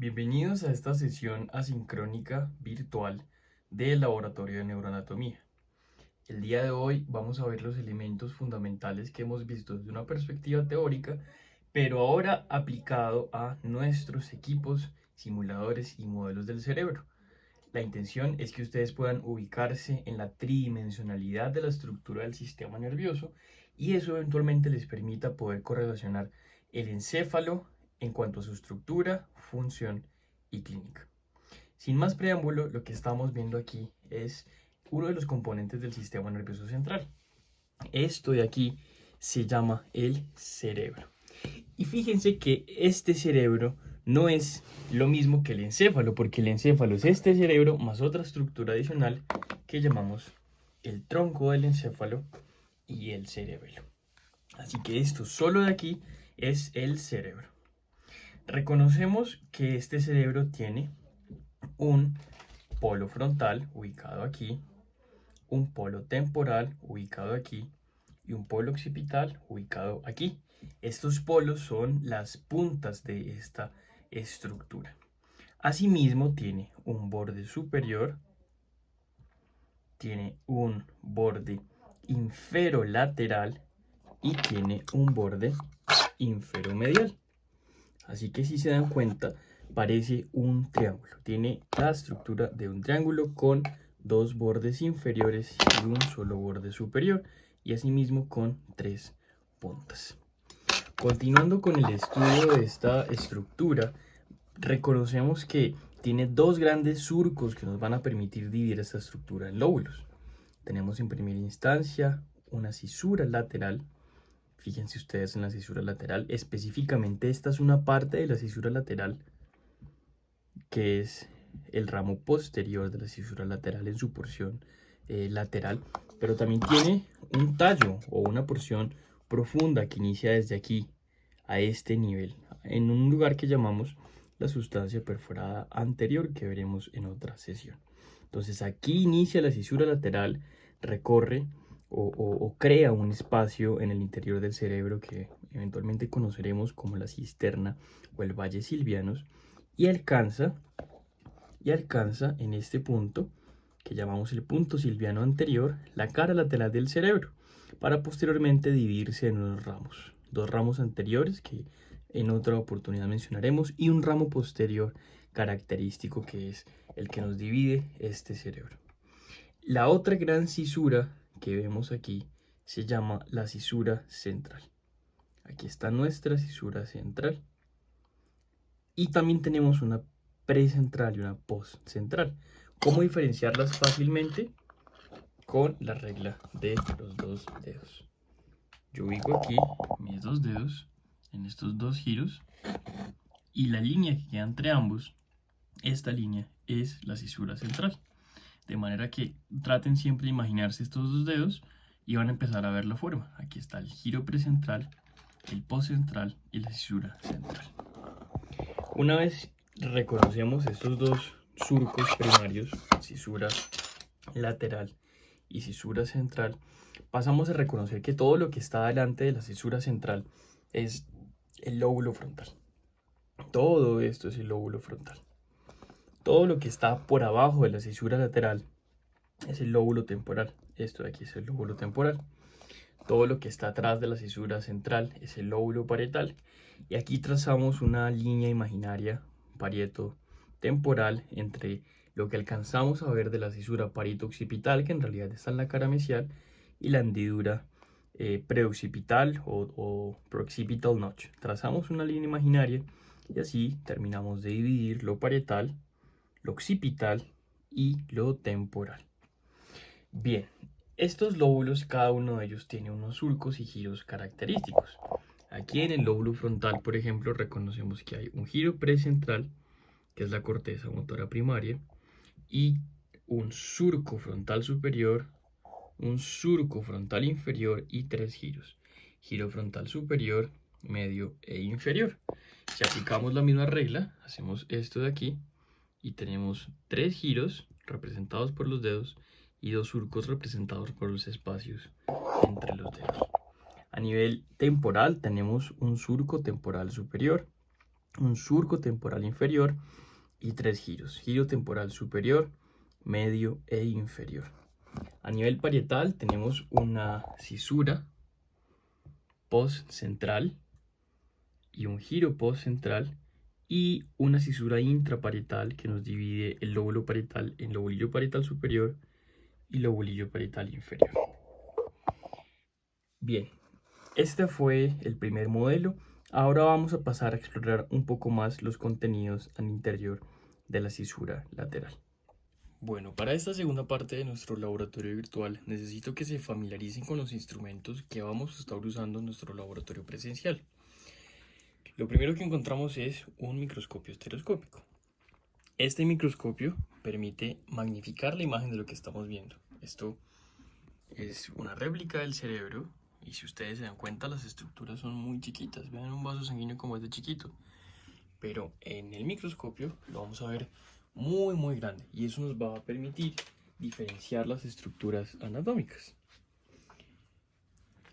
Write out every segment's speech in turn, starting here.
Bienvenidos a esta sesión asincrónica virtual del Laboratorio de Neuroanatomía. El día de hoy vamos a ver los elementos fundamentales que hemos visto desde una perspectiva teórica, pero ahora aplicado a nuestros equipos, simuladores y modelos del cerebro. La intención es que ustedes puedan ubicarse en la tridimensionalidad de la estructura del sistema nervioso y eso eventualmente les permita poder correlacionar el encéfalo en cuanto a su estructura, función y clínica. Sin más preámbulo, lo que estamos viendo aquí es uno de los componentes del sistema nervioso central. Esto de aquí se llama el cerebro. Y fíjense que este cerebro no es lo mismo que el encéfalo, porque el encéfalo es este cerebro más otra estructura adicional que llamamos el tronco del encéfalo y el cerebelo. Así que esto solo de aquí es el cerebro. Reconocemos que este cerebro tiene un polo frontal ubicado aquí, un polo temporal ubicado aquí y un polo occipital ubicado aquí. Estos polos son las puntas de esta estructura. Asimismo tiene un borde superior, tiene un borde inferolateral y tiene un borde inferomedial. Así que si se dan cuenta, parece un triángulo. Tiene la estructura de un triángulo con dos bordes inferiores y un solo borde superior, y asimismo con tres puntas. Continuando con el estudio de esta estructura, reconocemos que tiene dos grandes surcos que nos van a permitir dividir esta estructura en lóbulos. Tenemos en primera instancia una cisura lateral. Fíjense ustedes en la cisura lateral. Específicamente esta es una parte de la cisura lateral que es el ramo posterior de la cisura lateral en su porción lateral, pero también tiene un tallo o una porción profunda que inicia desde aquí a este nivel, en un lugar que llamamos la sustancia perforada anterior, que veremos en otra sesión. Entonces aquí inicia la cisura lateral, recorre o crea un espacio en el interior del cerebro que eventualmente conoceremos como la cisterna o el valle silvianos, y alcanza en este punto, que llamamos el punto silviano anterior, la cara lateral del cerebro, para posteriormente dividirse en unos ramos. Dos ramos anteriores que en otra oportunidad mencionaremos y un ramo posterior característico que es el que nos divide este cerebro. La otra gran cisura que vemos aquí se llama la cisura central. Aquí está nuestra cisura central. Y también tenemos una precentral y una postcentral. ¿Cómo diferenciarlas fácilmente? Con la regla de los dos dedos. Yo ubico aquí mis dos dedos en estos dos giros y la línea que queda entre ambos, esta línea es la cisura central. De manera que traten siempre de imaginarse estos dos dedos y van a empezar a ver la forma. Aquí está el giro precentral, el postcentral y la cisura central. Una vez reconocemos estos dos surcos primarios, cisura lateral y cisura central, pasamos a reconocer que todo lo que está delante de la cisura central es el lóbulo frontal. Todo esto es el lóbulo frontal. Todo lo que está por abajo de la cisura lateral es el lóbulo temporal. Esto de aquí es el lóbulo temporal. Todo lo que está atrás de la cisura central es el lóbulo parietal. Y aquí trazamos una línea imaginaria parieto-temporal entre lo que alcanzamos a ver de la cisura parieto-occipital, que en realidad está en la cara mesial, y la hendidura preoccipital o prooccipital notch. Trazamos una línea imaginaria y así terminamos de dividir lo parietal, lo occipital y lo temporal. Bien, estos lóbulos, cada uno de ellos tiene unos surcos y giros característicos. Aquí en el lóbulo frontal, por ejemplo, reconocemos que hay un giro precentral, que es la corteza motora primaria, y un surco frontal superior, un surco frontal inferior y tres giros. Giro frontal superior, medio e inferior. Si aplicamos la misma regla, hacemos esto de aquí y tenemos tres giros representados por los dedos y dos surcos representados por los espacios entre los dedos. A nivel temporal tenemos un surco temporal superior, un surco temporal inferior y 3 giros. Giro temporal superior, medio e inferior. A nivel parietal tenemos una cisura postcentral y un giro postcentral y una cisura intraparietal que nos divide el lóbulo parietal en lobulillo parietal superior y lobulillo parietal inferior. Bien, este fue el primer modelo. Ahora vamos a pasar a explorar un poco más los contenidos al interior de la cisura lateral. Bueno, para esta segunda parte de nuestro laboratorio virtual necesito que se familiaricen con los instrumentos que vamos a estar usando en nuestro laboratorio presencial. Lo primero que encontramos es un microscopio estereoscópico. Este microscopio permite magnificar la imagen de lo que estamos viendo. Esto es una réplica del cerebro y si ustedes se dan cuenta las estructuras son muy chiquitas. Vean un vaso sanguíneo como es de chiquito. Pero en el microscopio lo vamos a ver muy grande y eso nos va a permitir diferenciar las estructuras anatómicas.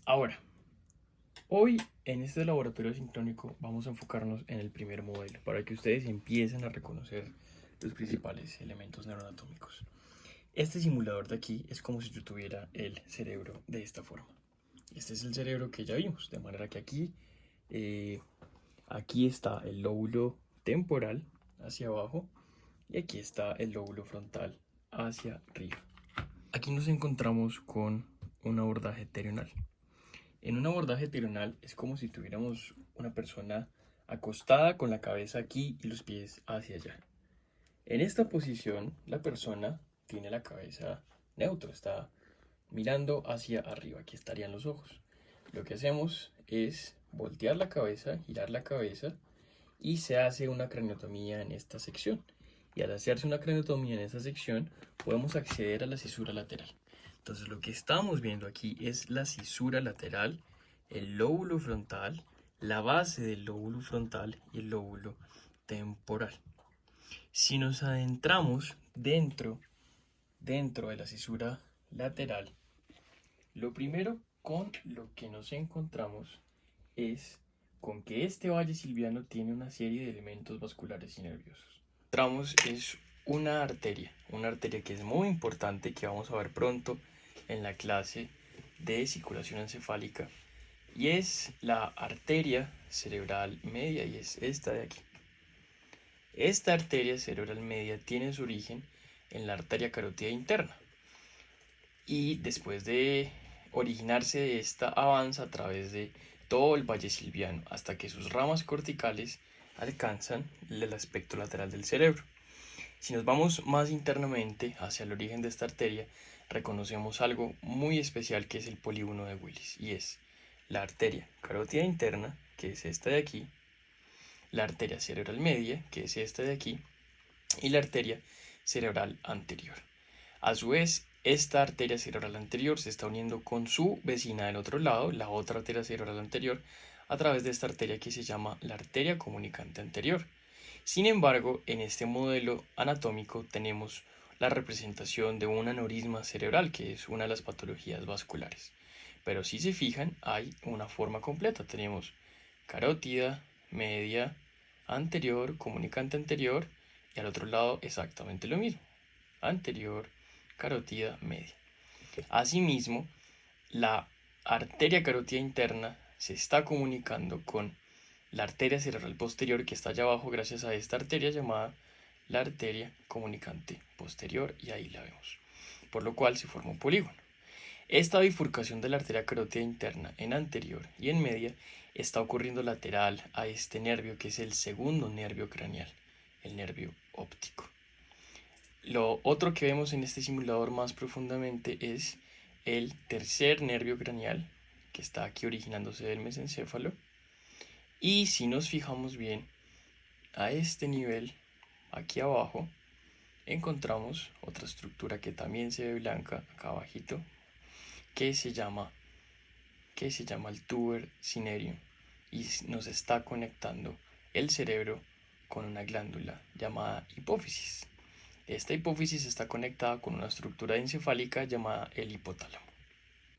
Ahora, hoy en este laboratorio sincrónico vamos a enfocarnos en el primer modelo para que ustedes empiecen a reconocer los principales elementos neuroanatómicos. Este simulador de aquí es como si yo tuviera el cerebro de esta forma. Este es el cerebro que ya vimos, de manera que aquí está el lóbulo temporal hacia abajo y aquí está el lóbulo frontal hacia arriba. Aquí nos encontramos con un abordaje terional. En un abordaje terional es como si tuviéramos una persona acostada con la cabeza aquí y los pies hacia allá. En esta posición la persona tiene la cabeza neutra, está mirando hacia arriba, aquí estarían los ojos. Lo que hacemos es voltear la cabeza, girar la cabeza y se hace una craniotomía en esta sección. Y al hacerse una craniotomía en esta sección podemos acceder a la cisura lateral. Entonces lo que estamos viendo aquí es la cisura lateral, el lóbulo frontal, la base del lóbulo frontal y el lóbulo temporal. Si nos adentramos dentro de la cisura lateral, lo primero con lo que nos encontramos es con que este valle silviano tiene una serie de elementos vasculares y nerviosos. Encontramos es una arteria que es muy importante que vamos a ver pronto en la clase de circulación encefálica y es la arteria cerebral media y es esta de aquí. Esta arteria cerebral media tiene su origen en la arteria carótida interna y después de originarse de esta avanza a través de todo el valle silviano hasta que sus ramas corticales alcanzan el aspecto lateral del cerebro. Si nos vamos más internamente hacia el origen de esta arteria, reconocemos algo muy especial que es el polígono de Willis y es la arteria carótida interna, que es esta de aquí, la arteria cerebral media, que es esta de aquí, y la arteria cerebral anterior. A su vez, esta arteria cerebral anterior se está uniendo con su vecina del otro lado, la otra arteria cerebral anterior, a través de esta arteria que se llama la arteria comunicante anterior. Sin embargo, en este modelo anatómico tenemos la representación de un aneurisma cerebral, que es una de las patologías vasculares. Pero si se fijan, hay una forma completa. Tenemos carótida, media, anterior, comunicante anterior, y al otro lado exactamente lo mismo. Anterior, carótida, media. Asimismo, la arteria carótida interna se está comunicando con la arteria cerebral posterior que está allá abajo gracias a esta arteria llamada la arteria comunicante posterior y ahí la vemos, por lo cual se forma un polígono. Esta bifurcación de la arteria carótida interna en anterior y en media está ocurriendo lateral a este nervio que es el segundo nervio craneal, el nervio óptico. Lo otro que vemos en este simulador más profundamente es el tercer nervio craneal que está aquí originándose del mesencéfalo. Y si nos fijamos bien, a este nivel, aquí abajo, encontramos otra estructura que también se ve blanca, acá abajito, que se llama el tuber cinerio y nos está conectando el cerebro con una glándula llamada hipófisis. Esta hipófisis está conectada con una estructura encefálica llamada el hipotálamo.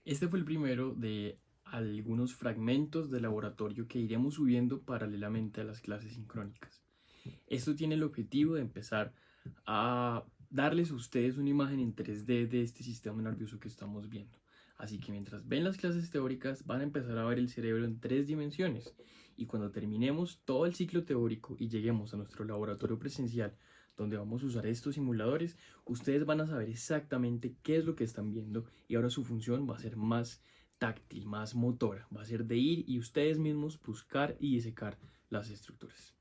Este fue el primero de algunos fragmentos de laboratorio que iremos subiendo paralelamente a las clases sincrónicas. Esto tiene el objetivo de empezar a darles a ustedes una imagen en 3D de este sistema nervioso que estamos viendo. Así que mientras ven las clases teóricas van a empezar a ver el cerebro en 3 dimensiones, y cuando terminemos todo el ciclo teórico y lleguemos a nuestro laboratorio presencial donde vamos a usar estos simuladores, ustedes van a saber exactamente qué es lo que están viendo, y ahora su función va a ser más táctil, más motora, va a ser de ir y ustedes mismos buscar y disecar las estructuras.